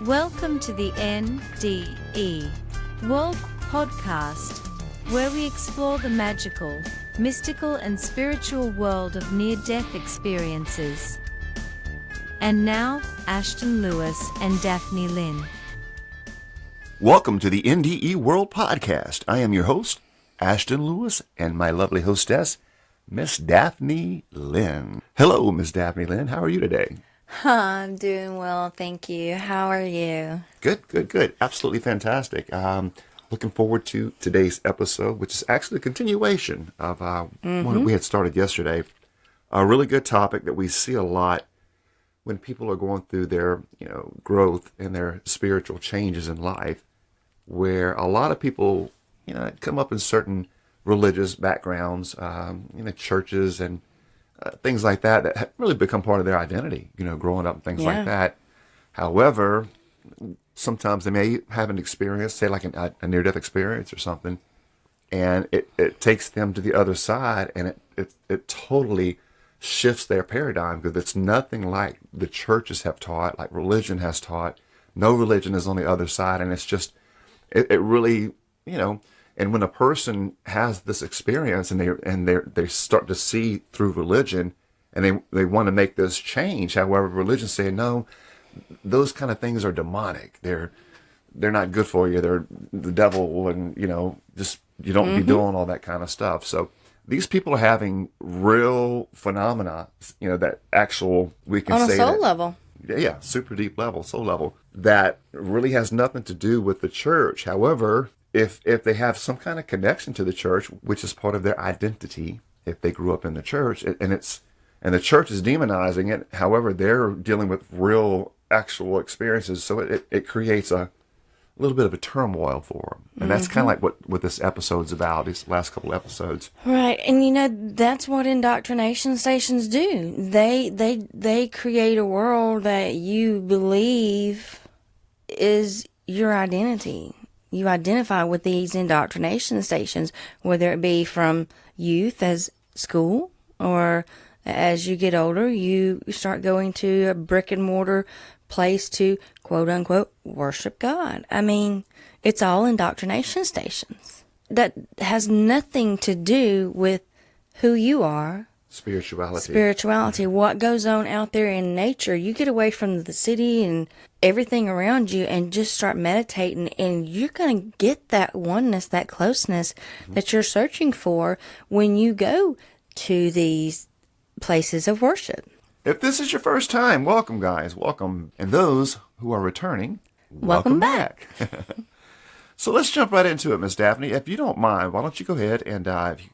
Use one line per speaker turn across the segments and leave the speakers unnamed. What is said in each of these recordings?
Welcome to the NDE World Podcast, where we explore the magical, mystical, and spiritual world of near-death experiences. And now, Ashton Lewis and Daphne Lynn.
Welcome to the NDE World Podcast. I am your host, Ashton Lewis, and my lovely hostess, Miss Daphne Lynn. Hello, Miss Daphne Lynn. How are you today?
I'm doing well, thank you. How are you?
Good. Absolutely fantastic. Looking forward to today's episode, which is actually a continuation of one we had started yesterday. A really good topic that we see a lot when people are going through their, growth and their spiritual changes in life, where a lot of people, come up in certain religious backgrounds, churches and things like that have really become part of their identity, growing up and things like that. However, sometimes they may have an experience, say like a near-death experience or something, and it takes them to the other side, and it totally shifts their paradigm, because it's nothing like the churches have taught, like religion has taught. No religion is on the other side, and it's just, it really, and when a person has this experience and they start to see through religion, and they want to make this change. However, religion say no, those kind of things are demonic. They're not good for you. They're the devil, and just you don't be doing all that kind of stuff. So these people are having real phenomena, that actual, we can
on
say
a soul
that,
level.
Yeah, super deep level, soul level, that really has nothing to do with the church. However, if they have some kind of connection to the church, which is part of their identity, if they grew up in the church, and the church is demonizing it, however, they're dealing with real, actual experiences, so it creates a little bit of a turmoil for them. And that's kind of like what this episode's about, these last couple episodes.
Right, and that's what indoctrination stations do. They create a world that you believe is your identity. You identify with these indoctrination stations, whether it be from youth as school, or as you get older, you start going to a brick and mortar place to, quote unquote, worship God. I mean, it's all indoctrination stations. That has nothing to do with who you are. Spirituality. What goes on out there in nature. You get away from the city and everything around you and just start meditating, and you're going to get that oneness, that closeness that you're searching for when you go to these places of worship.
If this is your first time, welcome, guys. Welcome. And those who are returning, welcome back. So let's jump right into it, Miss Daphne. If you don't mind, why don't you go ahead and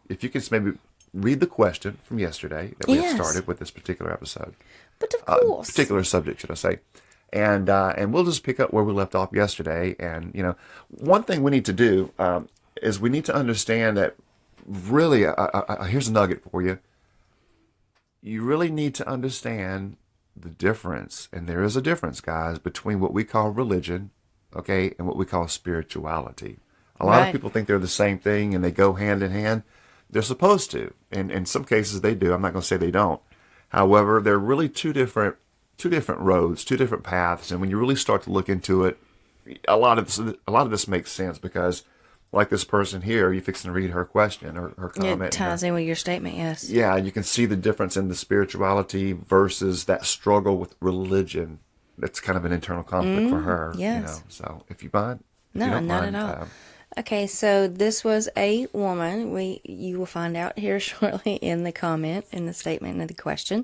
if you could maybe read the question from yesterday that we had started with this particular episode.
But of course.
Particular subject, should I say. And we'll just pick up where we left off yesterday. And, one thing we need to do is we need to understand that really, here's a nugget for you. You really need to understand the difference, and there is a difference, guys, between what we call religion, okay, and what we call spirituality. A lot of people think they're the same thing, and they go hand in hand. They're supposed to, and in some cases they do. I'm not going to say they don't. However, they're really two different roads, two different paths, and when you really start to look into it, a lot of this makes sense, because like this person here, you're fixing to read her question or her comment.
It ties in with your statement, yes.
Yeah, you can see the difference in the spirituality versus that struggle with religion. That's kind of an internal conflict for her.
Yes.
So if you mind,
no, not at all. Okay, so this was a woman. You will find out here shortly in the comment, in the statement of the question.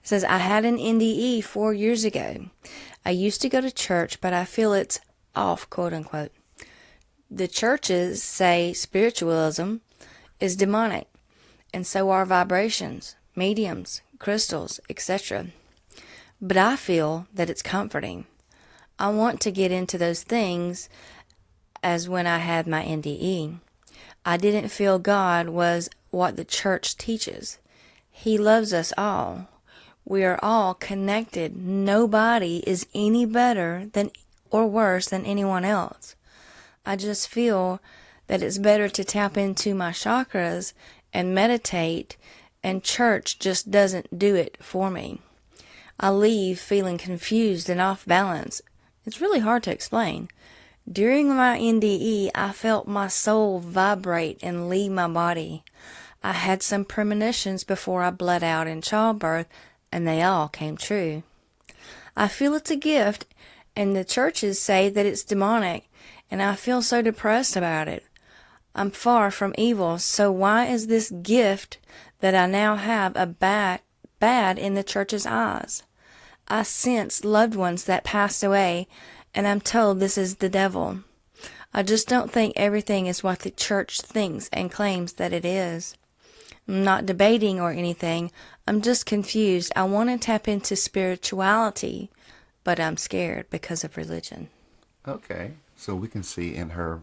It says, I had an NDE 4 years ago. I used to go to church, but I feel it's off, quote unquote. The churches say spiritualism is demonic, and so are vibrations, mediums, crystals, etc. But I feel that it's comforting. I want to get into those things as when I had my NDE. I didn't feel God was what the church teaches. He loves us all. We are all connected. Nobody is any better than or worse than anyone else. I just feel that it's better to tap into my chakras and meditate, and church just doesn't do it for me. I leave feeling confused and off balance It's really hard to explain. During my NDE, I felt my soul vibrate and leave my body. I had some premonitions before I bled out in childbirth, and they all came true. I feel it's a gift, and the churches say that it's demonic, and I feel so depressed about it. I'm far from evil, so why is this gift that I now have a bad in the church's eyes? I sense loved ones that passed away, and I'm told this is the devil. I just don't think everything is what the church thinks and claims that it is. I'm not debating or anything. I'm just confused. I want to tap into spirituality, but I'm scared because of religion.
Okay, so we can see in her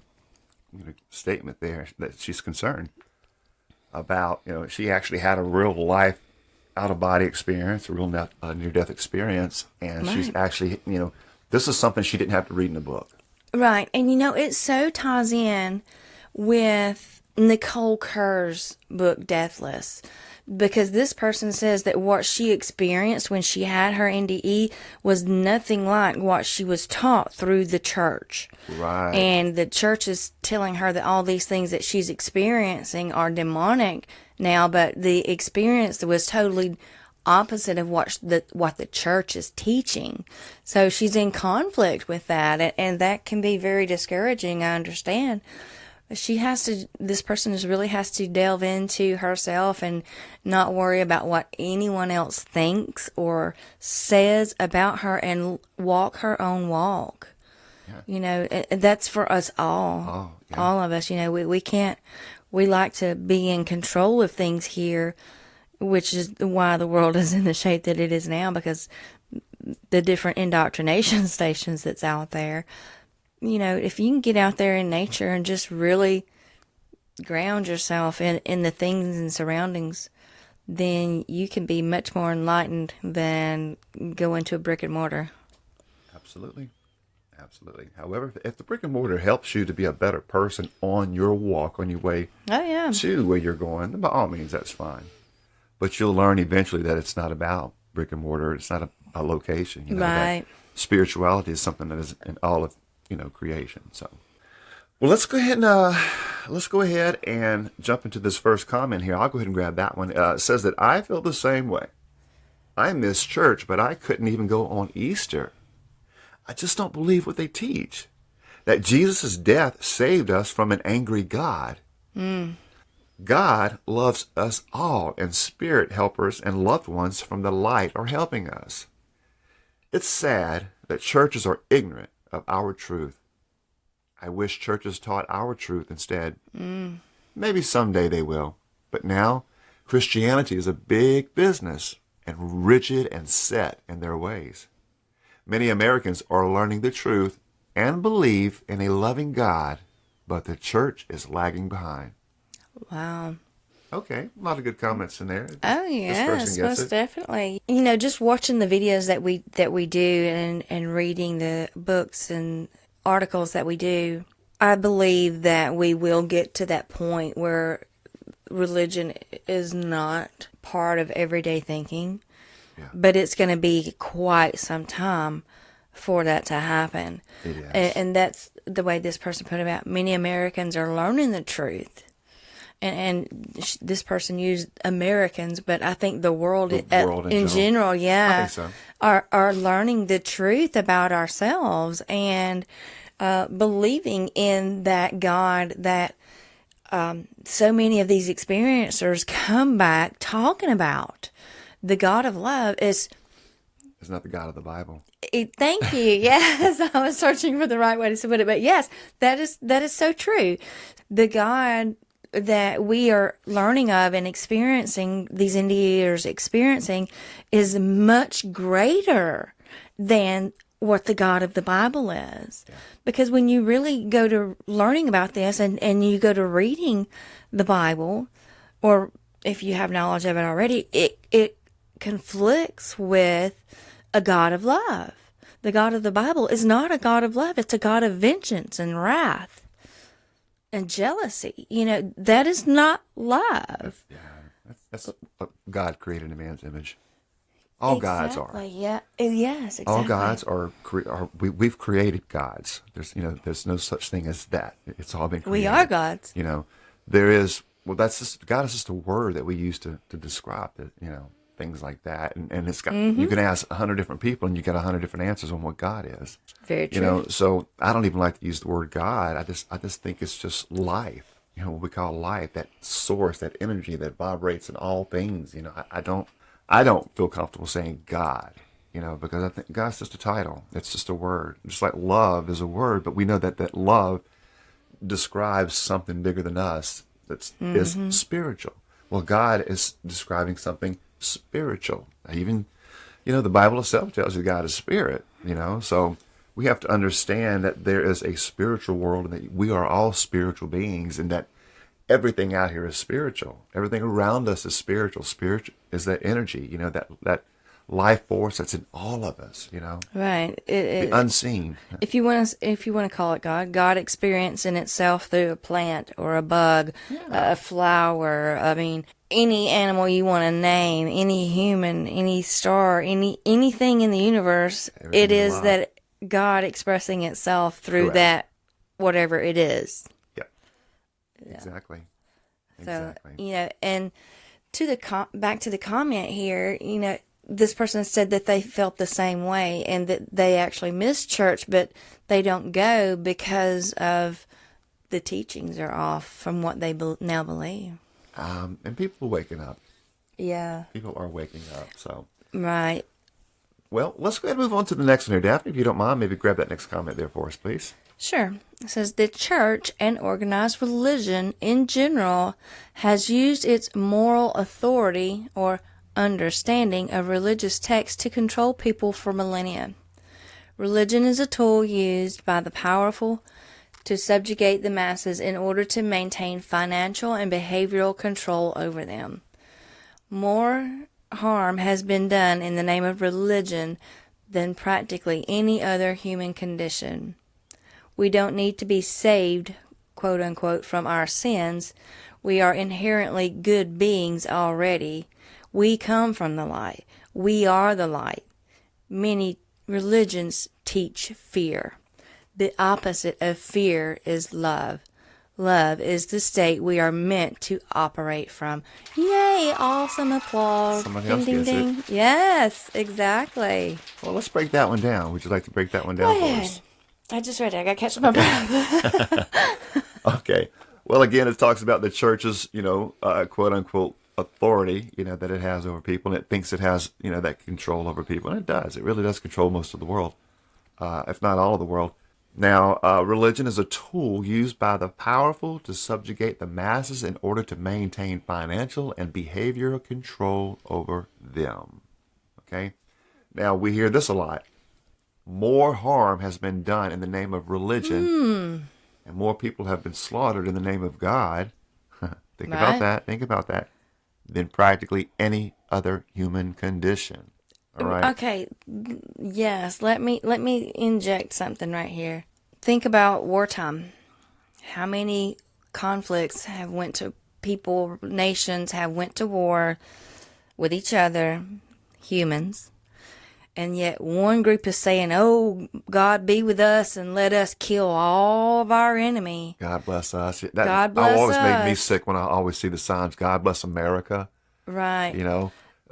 statement there that she's concerned about, she actually had a real life out-of-body experience, a real near-death experience, and she's actually, this is something she didn't have to read in a book.
Right, and it so ties in with Nicole Kerr's book, Deathless, because this person says that what she experienced when she had her NDE was nothing like what she was taught through the church.
Right.
And the church is telling her that all these things that she's experiencing are demonic now, but the experience was totally opposite of what the church is teaching. So she's in conflict with that, and that can be very discouraging, I understand. This person just really has to delve into herself and not worry about what anyone else thinks or says about her and walk her own walk. Yeah. That's for us all. Oh, yeah. All of us, we like to be in control of things here, which is why the world is in the shape that it is now, because the different indoctrination stations that's out there. If you can get out there in nature and just really ground yourself in the things and surroundings, then you can be much more enlightened than go into a brick and mortar.
Absolutely. Absolutely. However, if the brick and mortar helps you to be a better person on your walk, on your way to where you're going, then by all means, that's fine. But you'll learn eventually that it's not about brick and mortar. It's not a location.
Right.
That spirituality is something that is in all of creation. So, well, let's go ahead and jump into this first comment here. I'll go ahead and grab that one. It says that I feel the same way. I miss church, but I couldn't even go on Easter. I just don't believe what they teach. That Jesus' death saved us from an angry God. God loves us all, and spirit helpers and loved ones from the light are helping us. It's sad that churches are ignorant of our truth. I wish churches taught our truth instead. Maybe someday they will. But now, Christianity is a big business and rigid and set in their ways. Many Americans are learning the truth and believe in a loving God, but the church is lagging behind.
Wow.
Okay, a lot of good comments in there.
Oh yes, most definitely. Just watching the videos that we do and reading the books and articles that we do, I believe that we will get to that point where religion is not part of everyday thinking. Yeah. But it's going to be quite some time for that to happen.
It is.
And that's the way this person put it about. Many Americans are learning the truth. And this person used Americans, but I think the world in general,
I think so.
are learning the truth about ourselves and believing in that God that so many of these experiencers come back talking about. The God of love is
not the God of the Bible.
Thank you. Yes, I was searching for the right way to put it, but yes, that is so true. The God that we are learning of and experiencing, these NDEers experiencing, is much greater than what the God of the Bible is. Yeah. Because when you really go to learning about this and you go to reading the Bible, or if you have knowledge of it already, it conflicts with a God of love. The God of the Bible is not a God of love. It's a God of vengeance and wrath and jealousy. That is not love.
That's what God created in man's image. All gods are.
Yeah. Yes, exactly.
All gods we've created gods. There's no such thing as that. It's all been created.
We are gods.
There is, God is just a word that we use to describe it, things like that. And it's got, you can ask 100 different people and you get 100 different answers on what God is.
Very true.
So I don't even like to use the word God. I just think it's just life. What we call life, that source, that energy that vibrates in all things. I don't feel comfortable saying God, because I think God's just a title. It's just a word. Just like love is a word, but we know that love describes something bigger than us that is spiritual. Well, God is describing something spiritual. Even, the Bible itself tells you God is spirit, so we have to understand that there is a spiritual world and that we are all spiritual beings and that everything out here is spiritual. Everything around us is spiritual. Spirit is that energy, that life force that's in all of us,
Right.
The unseen.
If you want to call it God experiencing itself through a plant or a bug, a flower. I mean, any animal you want to name, any human, any star, anything in the universe, everything it is alive. That God expressing itself through Correct. That, whatever it is.
Yep. Yeah. Exactly.
So, and back to the comment here, this person said that they felt the same way and that they actually miss church, but they don't go because of the teachings are off from what they now believe.
And people are waking up.
Yeah.
People are waking up, so.
Right.
Well, let's go ahead and move on to the next one here. Daphne, if you don't mind, maybe grab that next comment there for us, please.
Sure. It says, the church and organized religion in general has used its moral authority or understanding of religious texts to control people for millennia. Religion is a tool used by the powerful to subjugate the masses in order to maintain financial and behavioral control over them. More harm has been done in the name of religion than practically any other human condition. We don't need to be saved, quote unquote, from our sins. We are inherently good beings already. We come from the light. We are the light. Many religions teach fear. The opposite of fear is love. Love is the state we are meant to operate from. Yay! Awesome applause.
Somebody
ding,
else
ding,
gets
ding.
it.
Yes, exactly.
Well, let's break that one down. Would you like to break that one down for us?
I just read it. I got to catch my breath.
Okay. Well, again, it talks about the church's, quote unquote, authority, that it has over people, and it thinks it has, that control over people, and it does. It really does control most of the world, if not all of the world. Now, religion is a tool used by the powerful to subjugate the masses in order to maintain financial and behavioral control over them. Okay? Now, we hear this a lot. More harm has been done in the name of religion, and more people have been slaughtered in the name of God. Think about that. Than practically any other human condition. All right.
Okay. Yes. Let me inject something right here. Think about wartime. How many conflicts have went to people, nations have went to war with each other, humans, and yet one group is saying, "Oh, God be with us and let us kill all of our enemy."
God bless us.
God bless us.
Always made me sick when I always see the signs. God bless America.
Right.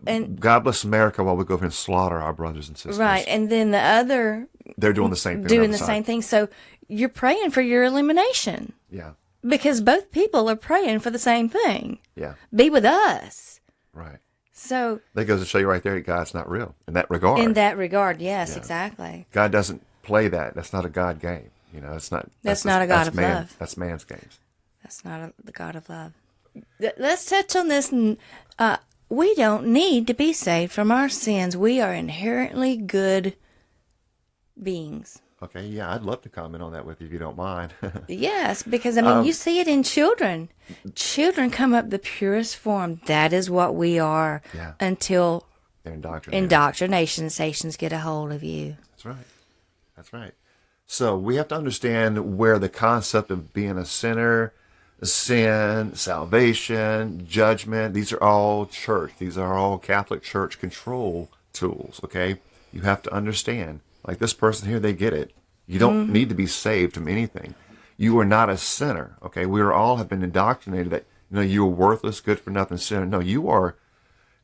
And God bless America while we go over and slaughter our brothers and sisters.
Right. And then the other,
they're doing the same thing.
Same thing. So you're praying for your elimination.
Yeah.
Because both people are praying for the same thing.
Yeah.
Be with us.
Right.
So
that goes to show you right there, God's not real in that regard.
In that regard, yes, exactly.
God doesn't play that. That's not a God game. It's not.
That's not a God of love.
That's man's games.
That's not the God of love. Let's touch on this. We don't need to be saved from our sins. We are inherently good beings.
Okay, yeah, I'd love to comment on that with you if you don't mind.
Yes, because, you see it in children. Children come up the purest form. That is what we are until indoctrination stations get a hold of you.
That's right. So we have to understand where the concept of being a sinner, sin, salvation, judgment, these are all church. These are all Catholic Church control tools, okay? You have to understand. Like this person here, they get it. You don't need to be saved from anything. You are not a sinner, okay? We all have been indoctrinated that, you're worthless, good for nothing sinner. No, you are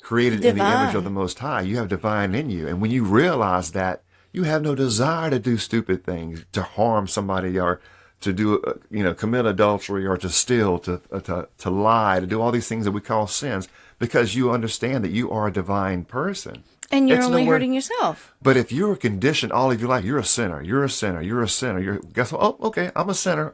created in the image of the Most High. You have divine in you. And when you realize that, you have no desire to do stupid things, to harm somebody, or to do, commit adultery, or to steal, to lie, to do all these things that we call sins, because you understand that you are a divine person.
And you're only hurting yourself.
But if you're conditioned all of your life, you're a sinner, you're a sinner, you're a sinner. Guess what? Oh, okay, I'm a sinner.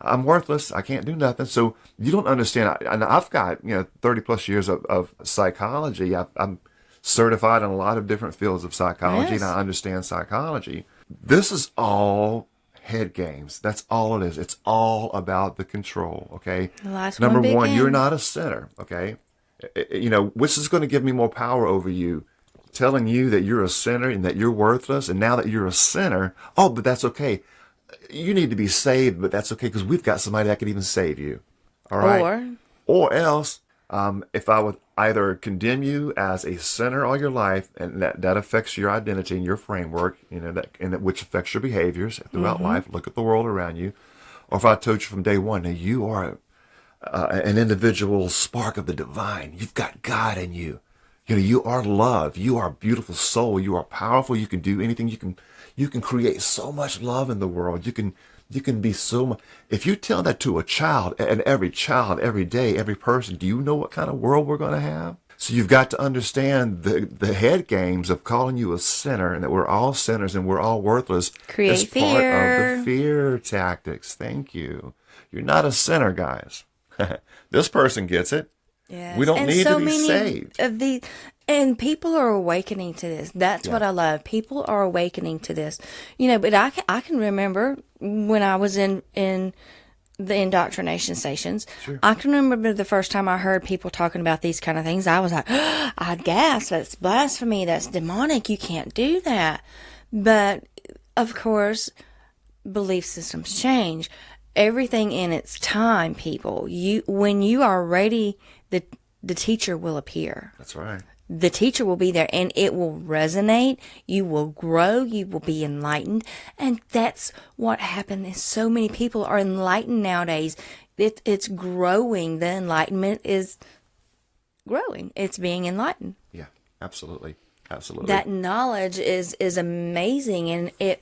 I'm worthless. I can't do nothing. So you don't understand. And I've got 30 plus years of psychology. I'm certified in a lot of different fields of psychology, and I understand psychology. This is all head games. That's all it is. It's all about the control. Okay. Number one, you're not a sinner. Okay. Which is going to give me more power over you, telling you that you're a sinner and that you're worthless, and now that you're a sinner, but that's okay. You need to be saved, but that's okay, because we've got somebody that can even save you. All right? Or else, if I would either condemn you as a sinner all your life, and that affects your identity and your framework, which affects your behaviors throughout life. Look at the world around you. Or if I told you from day one that you are an individual spark of the divine. You've got God in you. You are love. You are a beautiful soul. You are powerful. You can do anything. You can create so much love in the world. You can be so much. If you tell that to a child, and every child, every day, every person, do you know what kind of world we're going to have? So you've got to understand the head games of calling you a sinner, and that we're all sinners and we're all worthless.
Create fear.
Part of the fear tactics. Thank you. You're not a sinner, guys. This person gets it. Yes. We don't need to be saved.
And people are awakening to this. That's what I love. People are awakening to this. But I can remember when I was in the indoctrination stations. Sure. I can remember the first time I heard people talking about these kind of things. I was like, I'd gasp. That's blasphemy. That's demonic. You can't do that. But of course, belief systems change. Everything in its time, people. When you are ready, the teacher will appear.
That's right.
The teacher will be there, and it will resonate. You will grow. You will be enlightened. And that's what happened. Is so many people are enlightened nowadays. It's growing. The enlightenment is growing. It's being enlightened.
Yeah, absolutely. Absolutely.
That knowledge is amazing, and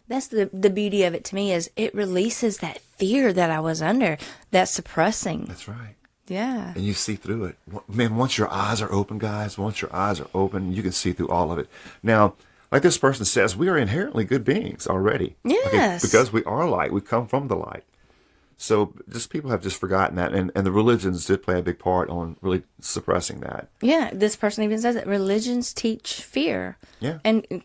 that's the beauty of it to me, is it releases that fear that I was under, that suppressing.
That's right.
Yeah.
And you see through it. Man, once your eyes are open, guys, you can see through all of it. Now, like this person says, we are inherently good beings already.
Yes.
Okay? Because we are light. We come from the light. So just people have just forgotten that. And the religions did play a big part on really suppressing that.
Yeah. This person even says that religions teach fear.
Yeah.
And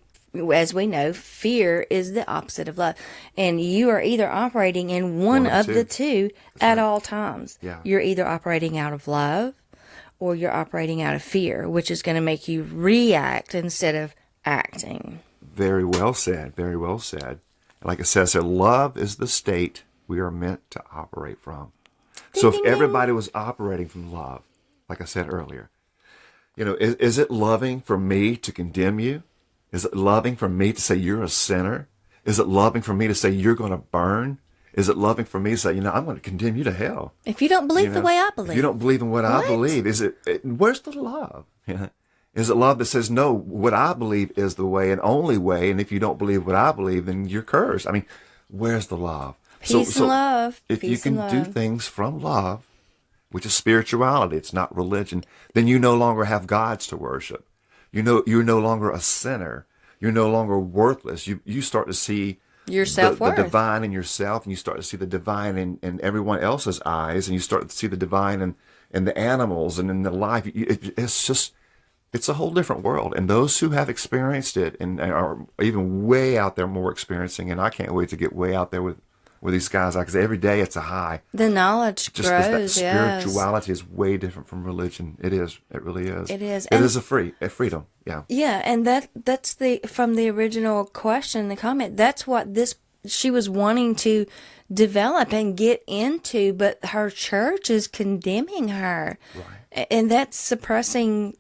as we know, fear is the opposite of love. And you are either operating in one of the two at all times.
Yeah.
You're either operating out of love or you're operating out of fear, which is going to make you react instead of acting.
Very well said. Very well said. Like it says here, love is the state we are meant to operate from. So if everybody was operating from love, like I said earlier, is it loving for me to condemn you? Is it loving for me to say you're a sinner? Is it loving for me to say you're going to burn? Is it loving for me to say, I'm going to condemn you to hell?
If you don't believe the way I believe.
If you don't believe in what I believe, where's the love? Is it love that says, no, what I believe is the way and only way, and if you don't believe what I believe, then you're cursed? I mean, where's the love?
Peace and love.
If you can do things from love, which is spirituality, it's not religion, then you no longer have gods to worship. You're no longer a sinner. You're no longer worthless. You start to see
your self-worth.
The divine in yourself, and you start to see the divine in everyone else's eyes, and you start to see the divine in the animals and in the life. It's a whole different world. And those who have experienced it and are even way out there more experiencing, and I can't wait to get way out there with these guys, because every day it's a high.
The knowledge grows.
That spirituality is way different from religion. It is. It really is.
It is.
It is a freedom. Yeah.
Yeah, and that's from the original question, the comment. That's what she was wanting to develop and get into, but her church is condemning her,
right?
And that's suppressing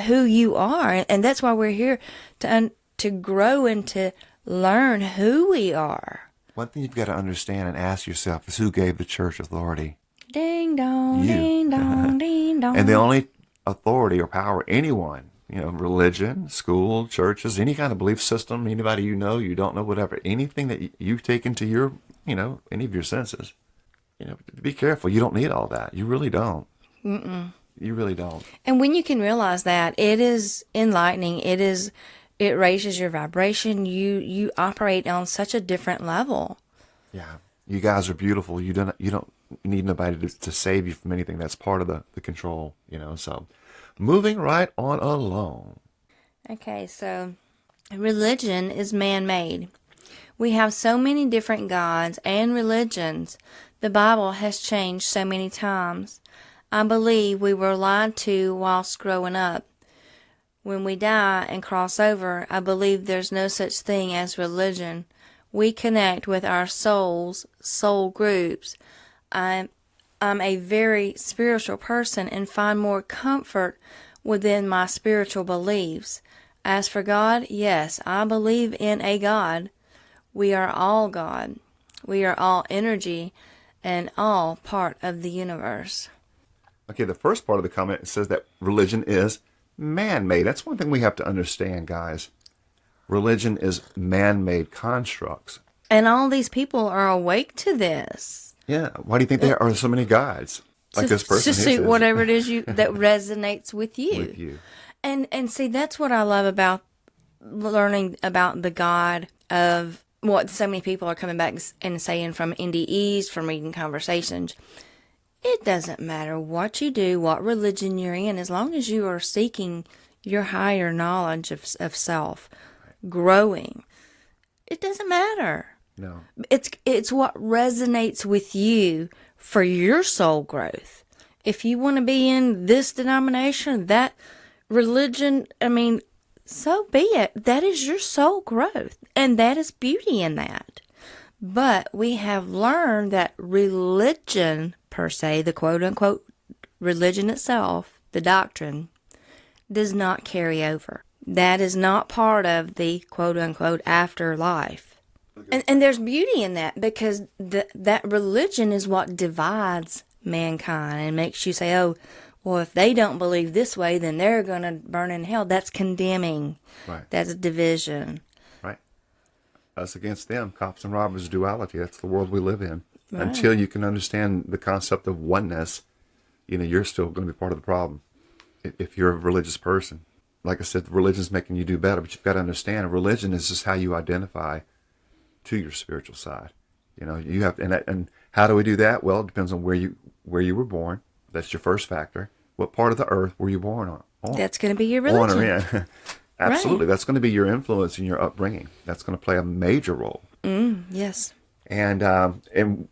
who you are. And that's why we're here to grow and to learn who we are.
One thing you've got to understand and ask yourself is who gave the church authority?
Ding dong,
You.
ding dong, ding dong.
And the only authority or power anyone, religion, school, churches, any kind of belief system, anybody you know, you don't know, whatever, anything that you've taken to your, any of your senses, be careful. You don't need all that. You really don't. Mm-mm. You really don't.
And when you can realize that, it is enlightening. It raises your vibration. You operate on such a different level.
Yeah. You guys are beautiful. You don't need nobody to save you from anything. That's part of the control, so moving right on along.
Okay, so religion is man-made. We have so many different gods and religions. The Bible has changed so many times. I believe we were lied to whilst growing up. When we die and cross over, I believe there's no such thing as religion. We connect with our soul groups. I'm a very spiritual person and find more comfort within my spiritual beliefs. As for God, yes, I believe in a God. We are all God. We are all energy and all part of the universe.
Okay, the first part of the comment says that religion is man-made. That's one thing we have to understand, guys. Religion is man-made constructs.
And all these people are awake to this.
Yeah. Why do you think there are so many gods? Like this person
to
here
suit
says.
whatever it is that resonates with you.
With you.
And see, that's what I love about learning about the God of what so many people are coming back and saying from NDEs, from reading conversations. It doesn't matter what you do, what religion you're in, as long as you are seeking your higher knowledge of self, growing. It doesn't matter.
No.
It's what resonates with you for your soul growth. If you want to be in this denomination, that religion, so be it. That is your soul growth. And that is beauty in that. But we have learned that religion, per se, the quote-unquote religion itself, the doctrine, does not carry over. That is not part of the quote-unquote afterlife. And there's beauty in that because that religion is what divides mankind and makes you say, oh, well, if they don't believe this way, then they're going to burn in hell. That's condemning.
Right.
That's division.
Right. Us against them, cops and robbers, duality. That's the world we live in.
Right.
Until you can understand the concept of oneness, you're still going to be part of the problem if you're a religious person. Like I said, religion's making you do better, but you've got to understand religion is just how you identify to your spiritual side. You have, and how do we do that? Well, it depends on where you were born. That's your first factor. What part of the earth were you born on?
That's going to be your religion.
On or in. Absolutely.
Right.
That's going to be your influence and your upbringing. That's going to play a major role.
Yes.
And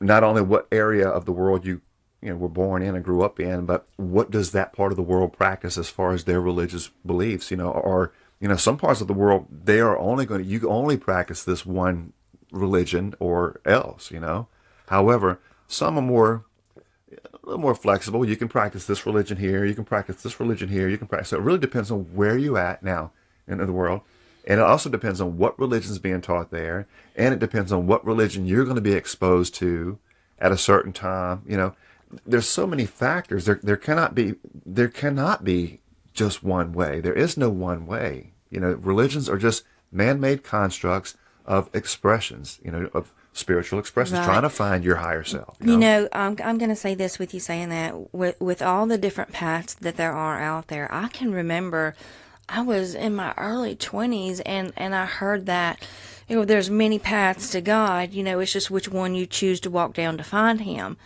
not only what area of the world you were born in and grew up in, but what does that part of the world practice as far as their religious beliefs? Or some parts of the world they are you only practice this one religion or else. However, some are a little more flexible. You can practice this religion here. You can practice this religion here. You can practice. So it really depends on where you at now in the world. And it also depends on what religion is being taught there. And it depends on what religion you're going to be exposed to at a certain time. There's so many factors. There cannot be just one way. There is no one way. Religions are just man-made constructs of expressions, of spiritual expressions,
right.
Trying to find your higher self.
I'm going to say this with you saying that with all the different paths that there are out there, I can remember I was in my early 20s and I heard that, there's many paths to God, it's just which one you choose to walk down to find him.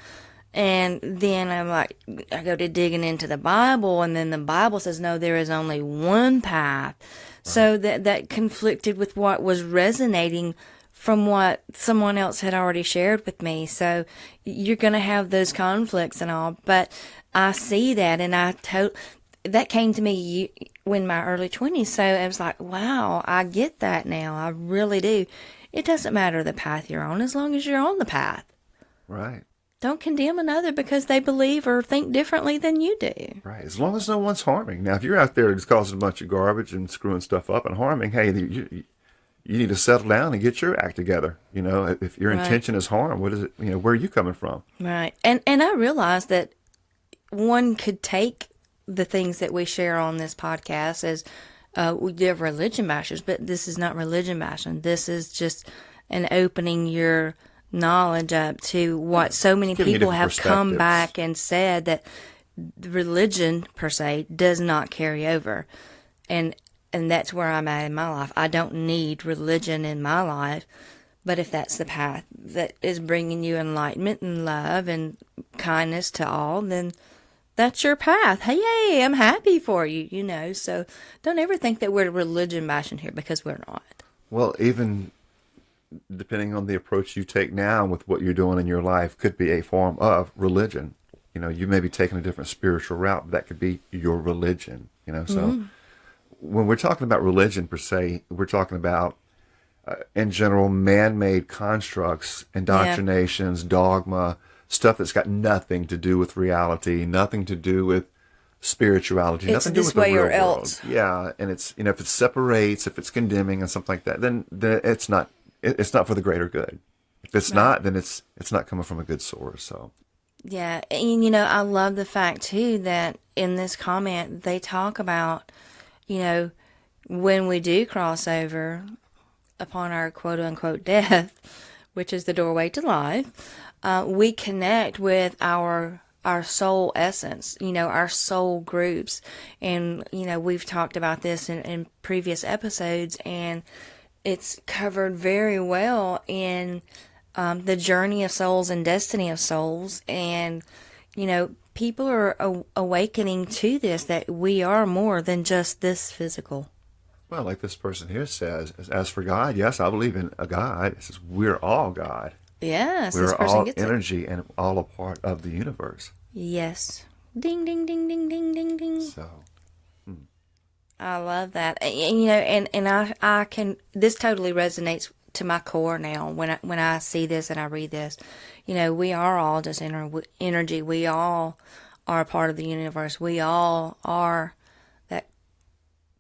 And then I'm like, I go to digging into the Bible, and then the Bible says, no, there is only one path. Right. So that conflicted with what was resonating from what someone else had already shared with me. So you're going to have those conflicts and all, but I see that, and that came to me in my early 20s. So I was like, wow, I get that now. I really do. It doesn't matter the path you're on as long as you're on the path.
Right.
Don't condemn another because they believe or think differently than you do.
Right. As long as no one's harming. Now, if you're out there just causing a bunch of garbage and screwing stuff up and harming, hey, you need to settle down and get your act together. You know, if your intention is harm, what is it? You know, where are you coming from?
Right. And I realize that one could take the things that we share on this podcast as we have religion bashers, but this is not religion bashing. This is just an opening your knowledge up to what so many people have come back and said, that religion per se does not carry over. And that's where I'm at in my life. I don't need religion in my life, but if that's the path that is bringing you enlightenment and love and kindness to all, then that's your path. Hey, yay, I'm happy for you, you know. So don't ever think that we're religion bashing here, because we're not.
Well, even depending on the approach you take now with what you're doing in your life could be a form of religion. You know, you may be taking a different spiritual route, but that could be your religion, you know. So when we're talking about religion per se, we're talking about, in general, man-made constructs, indoctrinations, dogma, stuff that's got nothing to do with reality, nothing to do with spirituality,
It's
nothing to do
this
with the
way
real
or
world.
else.
Yeah, and it's, you know, if it separates, if it's condemning and something like that, then it's not for the greater good. If it's not, then it's not coming from a good source. So
Yeah, and you know, I love the fact too that in this comment they talk about, you know, when we do cross over upon our quote unquote death, which is the doorway to life, we connect with our soul essence, you know, our soul groups. And, you know, we've talked about this in previous episodes, and it's covered very well in the journey of souls and destiny of souls. And, you know, people are awakening to this, that we are more than just this physical.
well, like this person here says, as for God, yes, I believe in a God. It says we're all God.
Yes,
We're
this person
all
gets it.
energy and all a part of the universe.
Yes. Ding, ding, ding, ding, ding, ding, ding.
So,
I love that. And, you know, and I can, this totally resonates to my core now when I see this and I read this. You know, we are all just energy. We all are a part of the universe. We all are that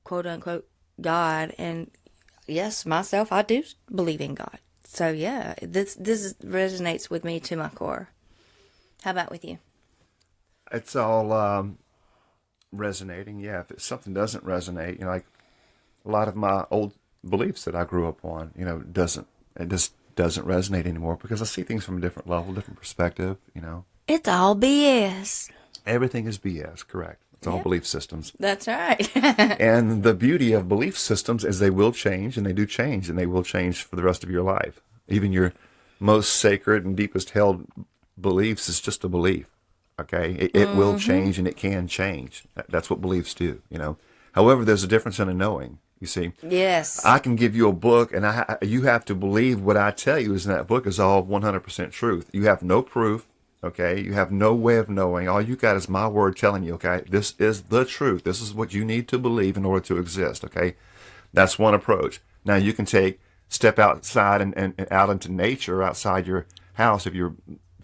quote unquote God. And yes, myself, I do believe in God. So yeah, this resonates with me to my core. How about with you?
it's all resonating. Yeah, if something doesn't resonate, you know, like a lot of my old beliefs that I grew up on, you know, it just doesn't resonate anymore because I see things from a different level, different perspective, you know.
It's all BS.
Everything is BS, correct. It's all belief systems.
That's right.
And the beauty of belief systems is they will change, and they do change, and they will change for the rest of your life. Even your most sacred and deepest held beliefs is just a belief, okay? It will change, and it can change. That's what beliefs do, you know. However, there's a difference in a knowing, you see.
Yes.
I can give you a book, and you have to believe what I tell you is in that book is all 100% truth. You have no proof. Okay, you have no way of knowing. All you got is my word telling you, okay, this is the truth. This is what you need to believe in order to exist, okay? That's one approach. Now, you can step outside and out into nature outside your house if you're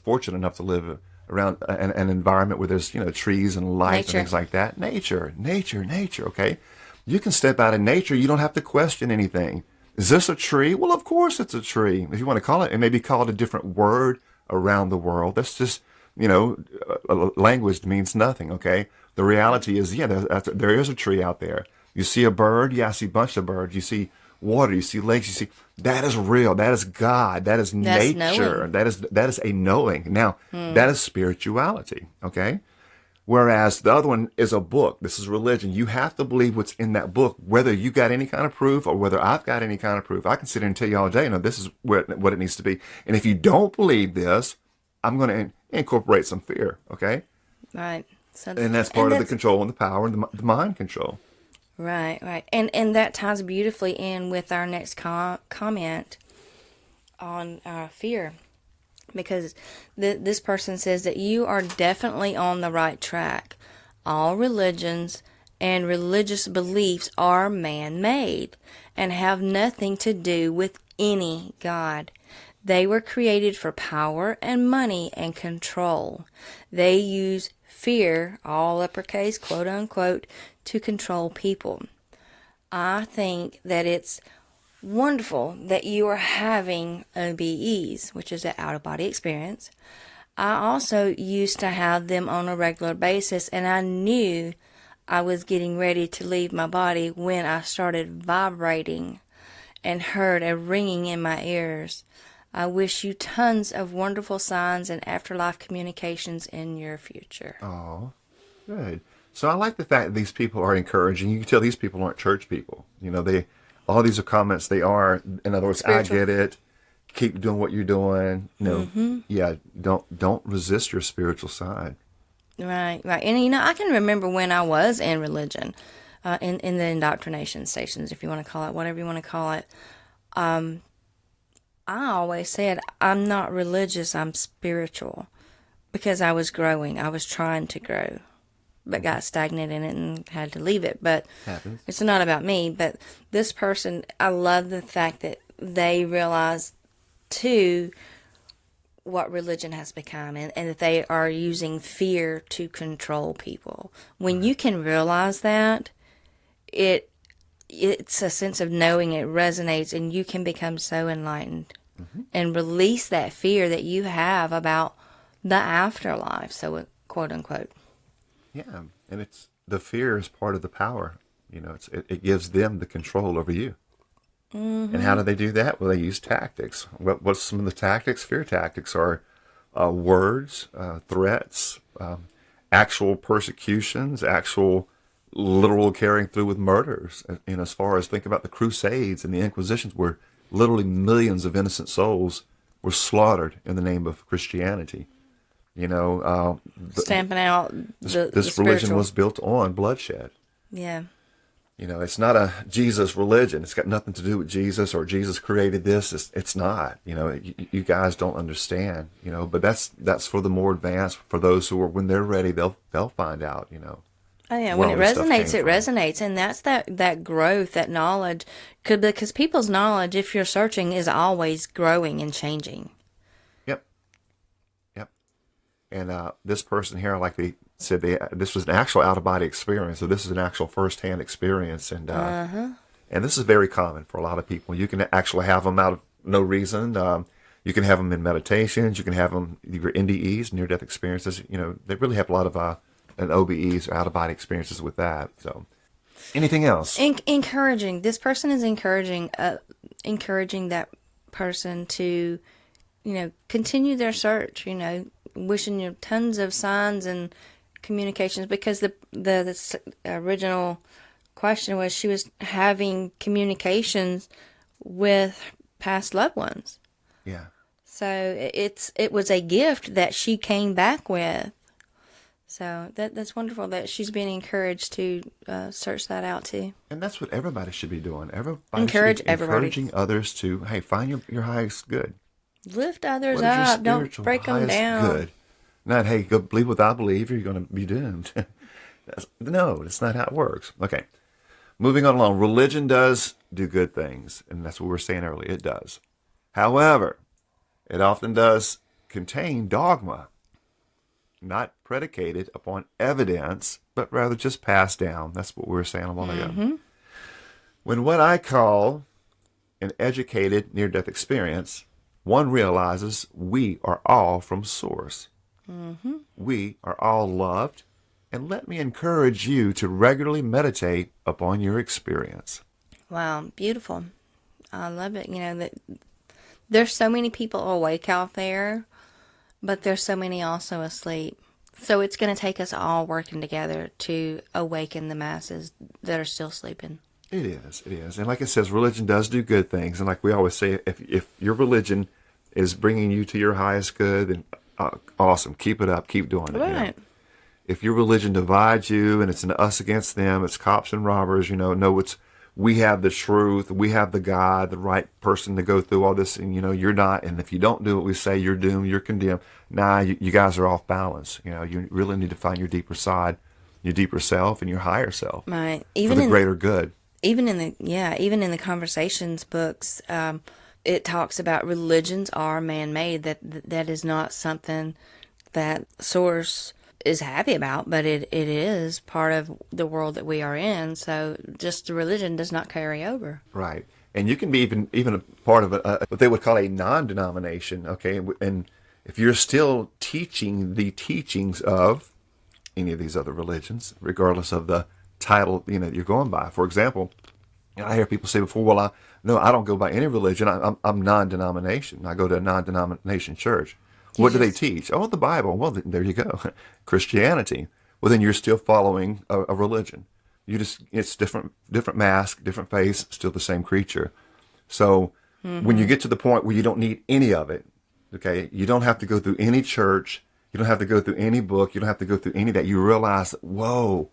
fortunate enough to live around an environment where there's, you know, trees and light and things like that. Nature, okay? You can step out in nature. You don't have to question anything. Is this a tree? Well, of course it's a tree. If you want to call it maybe call it a different word around the world. That's just, you know, language means nothing, okay? The reality is, yeah, there is a tree out there. You see a bird? Yeah, I see a bunch of birds. You see water, you see lakes, you see, that is real. That is God. That is nature. That is a knowing. Now, that is spirituality, okay? Whereas the other one is a book. This is religion. You have to believe what's in that book, whether you got any kind of proof or whether I've got any kind of proof. I can sit here and tell you all day, you know, this is what it needs to be. And if you don't believe this, I'm going to incorporate some fear, okay?
Right. So,
and that's part of the control and the power and the mind control.
Right. And that ties beautifully in with our next comment on fear. Because this person says that you are definitely on the right track. All religions and religious beliefs are man-made and have nothing to do with any God. They were created for power and money and control. They use fear, all uppercase, quote unquote, to control people. I think that it's wonderful that you are having OBEs, which is an out-of-body experience. I also used to have them on a regular basis, and I knew I was getting ready to leave my body when I started vibrating and heard a ringing in my ears. I wish you tons of wonderful signs and afterlife communications in your future.
Oh, good. So I like the fact that these people are encouraging. You can tell these people aren't church people. All these are comments. They are, in other words, spiritual. I get it. Keep doing what you're doing. Yeah, don't resist your spiritual side.
Right. And I can remember when I was in religion, in the indoctrination stations, if you want to call it, whatever you want to call it. I always said, I'm not religious, I'm spiritual, because I was growing. I was trying to grow, but got stagnant in it and had to leave it. But happens. It's not about me. But this person, I love the fact that they realize, too, what religion has become, and that they are using fear to control people. When you can realize that, it's a sense of knowing, it resonates, and you can become so enlightened and release that fear that you have about the afterlife, so quote unquote.
Yeah, and the fear is part of the power. It gives them the control over you. And how do they do that? Well, they use tactics. What's some of the tactics? Fear tactics are words, threats, actual persecutions, actual literal carrying through with murders. As far as think about the Crusades and the Inquisitions, where literally millions of innocent souls were slaughtered in the name of Christianity.
Stamping out
this religion was built on bloodshed.
Yeah.
It's not a Jesus religion. It's got nothing to do with Jesus or Jesus created this. It's not. You guys don't understand. But that's for the more advanced, for those who are, when they're ready, they'll find out.
Oh yeah, when it resonates, it resonates, and that's that growth, that knowledge. Because people's knowledge, if you're searching, is always growing and changing.
Yep. And this person here, like they said, this was an actual out-of-body experience. So this is an actual first-hand experience, and this is very common for a lot of people. You can actually have them out of no reason. You can have them in meditations. You can have them either NDEs, near-death experiences. They really have a lot of and OBEs or out-of-body experiences with that. So, anything else?
Encouraging. This person is encouraging that person to, continue their search. Wishing you tons of signs and communications, because the original question was she was having communications with past loved ones.
Yeah.
So it was a gift that she came back with. So that's wonderful that she's being encouraged to search that out too.
And that's what everybody should be doing. Everybody
Encourage
should be
everybody.
Encouraging others to, hey, find your highest good.
Lift others up. Don't break them down. Good.
Not, hey, go believe what I believe, you're going to be doomed. No, that's not how it works. Okay. Moving on along. Religion does do good things, and that's what we were saying earlier. It does. However, it often does contain dogma, not predicated upon evidence, but rather just passed down. That's what we were saying a while ago. When what I call an educated near-death experience, one realizes we are all from Source. We are all loved, and let me encourage you to regularly meditate upon your experience.
Wow, beautiful. I love it. That there's so many people awake out there, but there's so many also asleep. So it's going to take us all working together to awaken the masses that are still sleeping.
It is. And like it says, religion does do good things. And like we always say, if your religion is bringing you to your highest good, then awesome. Keep it up. Keep doing it.
Right.
If your religion divides you and it's an us against them, it's cops and robbers, no, it's we have the truth, we have the God, the right person to go through all this, and you're not. And if you don't do what we say, you're doomed, you're condemned. Nah, you guys are off balance. You really need to find your deeper side, your deeper self, and your higher self.
Right.
Even for the greater good.
Even in the conversations books, it talks about religions are man-made. That is not something that Source is happy about, but it is part of the world that we are in. So just the religion does not carry over.
Right. And you can be even a part of what they would call a non-denomination, okay? And if you're still teaching the teachings of any of these other religions, regardless of the title, you're going by. For example, I hear people say before, well, I don't go by any religion. I'm non-denomination. I go to a non-denomination church. What do they teach? Oh, the Bible. Well, there you go. Christianity. Well, then you're still following a religion. It's different mask, different face, still the same creature. So when you get to the point where you don't need any of it, okay, you don't have to go through any church. You don't have to go through any book. You don't have to go through any of that. You realize, whoa,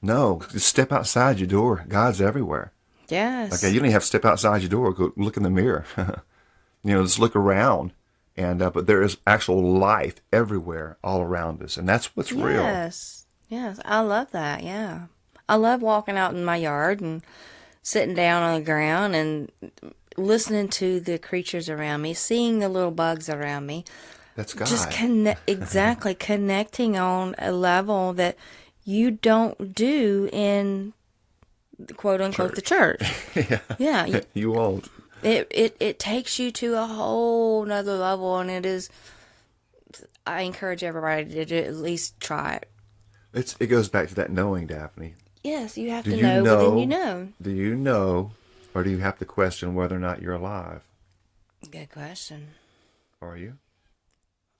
no, just step outside your door. God's everywhere.
Yes.
Okay, you don't even have to step outside your door. Go look in the mirror. Just look around. And but there is actual life everywhere, all around us, and that's what's real.
Yes, I love that. Yeah, I love walking out in my yard and sitting down on the ground and listening to the creatures around me, seeing the little bugs around me.
That's God.
Just exactly connecting on a level that you don't do in quote unquote the church. Yeah,
you won't.
It takes you to a whole nother level, and it is. I encourage everybody to at least try it.
It goes back to that knowing, Daphne.
Yes, you have to know, but then you know.
Do you know, or do you have to question whether or not you're alive?
Good question.
Are you?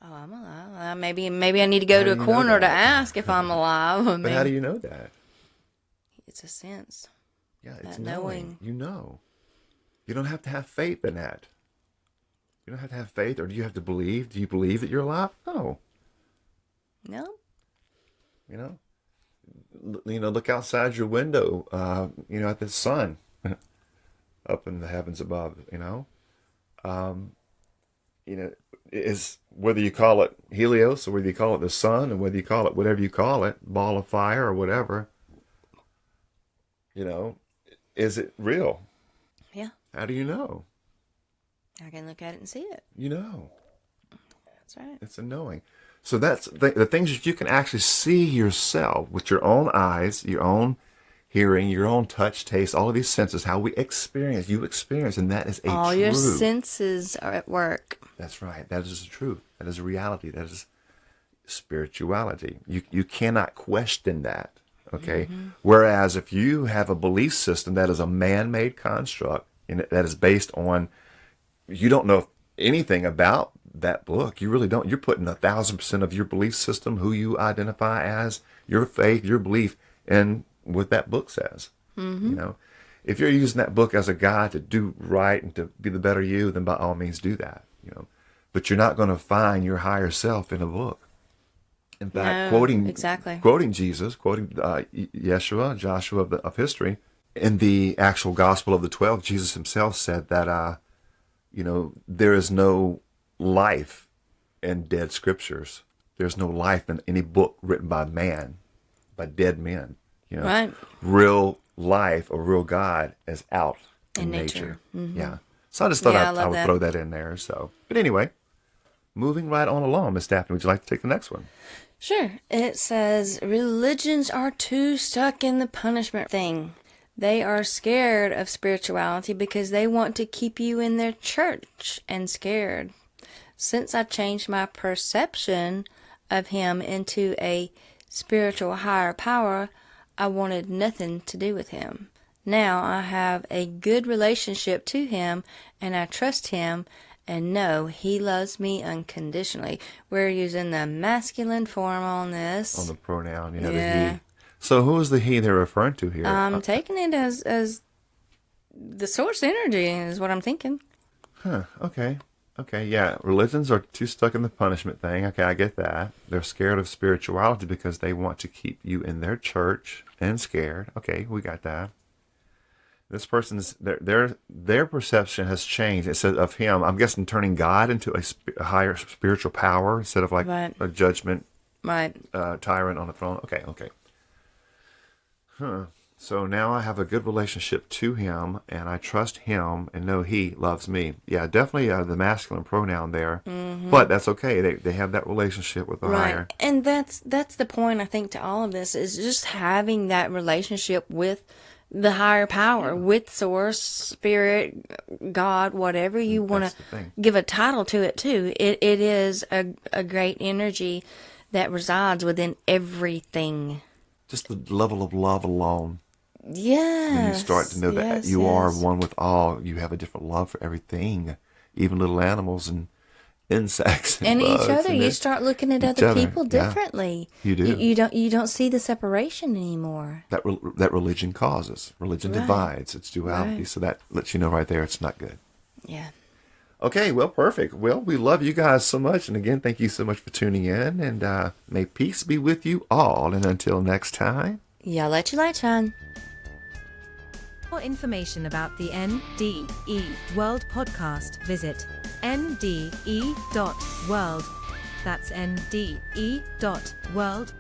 Oh, I'm alive. Maybe I need to go to a corner to ask if I'm alive.
But how do you know that?
It's a sense.
Yeah, it's knowing. You know. You don't have to have faith in that. You don't have to have faith, or do you have to believe? Do you believe that you're alive? No.
No.
Look outside your window, at the sun up in the heavens above, is whether you call it Helios or whether you call it the sun, or whether you call it whatever you call it, ball of fire or whatever, is it real?
Yeah.
How do you know?
I can look at it and see it. That's right.
It's a knowing. So that's the things that you can actually see yourself with your own eyes, your own hearing, your own touch, taste, all of these senses, how we experience, and that is
all
truth.
Your senses are at work.
That's right. That is the truth. That is a reality. That is spirituality. You cannot question that. Okay. Mm-hmm. Whereas if you have a belief system that is a man-made construct and that is based on, you don't know anything about that book. You really don't. You're putting 1,000% of your belief system, who you identify as, your faith, your belief, in what that book says. Mm-hmm. If you're using that book as a guide to do right and to be the better you, then by all means do that. But you're not going to find your higher self in a book. In fact, quoting Jesus, quoting Yeshua, Joshua of history, in the actual Gospel of the 12, Jesus himself said that, there is no life in dead scriptures. There's no life in any book written by man, by dead men.
Right.
Real life or real God is out in nature. Mm-hmm. Yeah. So I just thought I would throw that in there. So, but anyway, moving right on along, Miss Daphne, would you like to take the next one?
Sure. It says, religions are too stuck in the punishment thing. They are scared of spirituality because they want to keep you in their church and scared. Since I changed my perception of him into a spiritual higher power, I wanted nothing to do with him. Now I have a good relationship to him and I trust him and know he loves me unconditionally. We're using the masculine form on this.
On the pronoun, the he. So who is the he they're referring to here?
I'm taking it as the source energy is what I'm thinking.
Huh, okay. Okay, yeah. Religions are too stuck in the punishment thing. Okay, I get that. They're scared of spirituality because they want to keep you in their church and scared. Okay, we got that. This person's their perception has changed. It says of him, I'm guessing, turning God into a higher spiritual power instead of like a judgment tyrant on the throne. Okay. Huh. So now I have a good relationship to him, and I trust him and know he loves me. Yeah, definitely the masculine pronoun there, but that's okay. They have that relationship with the higher.
And that's the point, I think, to all of this, is just having that relationship with the higher power, with Source, Spirit, God, whatever you want to give a title to it too. It is a great energy that resides within everything.
Just the level of love alone.
Yes.
When you start to know that you are one with all, you have a different love for everything, even little animals and insects and bugs
each other. You start looking at other people differently.
You do.
You don't see the separation anymore.
That religion causes. Religion divides. It's duality. So that lets you know right there it's not good.
Yeah.
Okay, well, perfect. Well, we love you guys so much. And again, thank you so much for tuning in. And may peace be with you all. And until next time.
Y'all let your light shine.
For more information about the NDE World Podcast, visit NDE.world. That's NDE.world.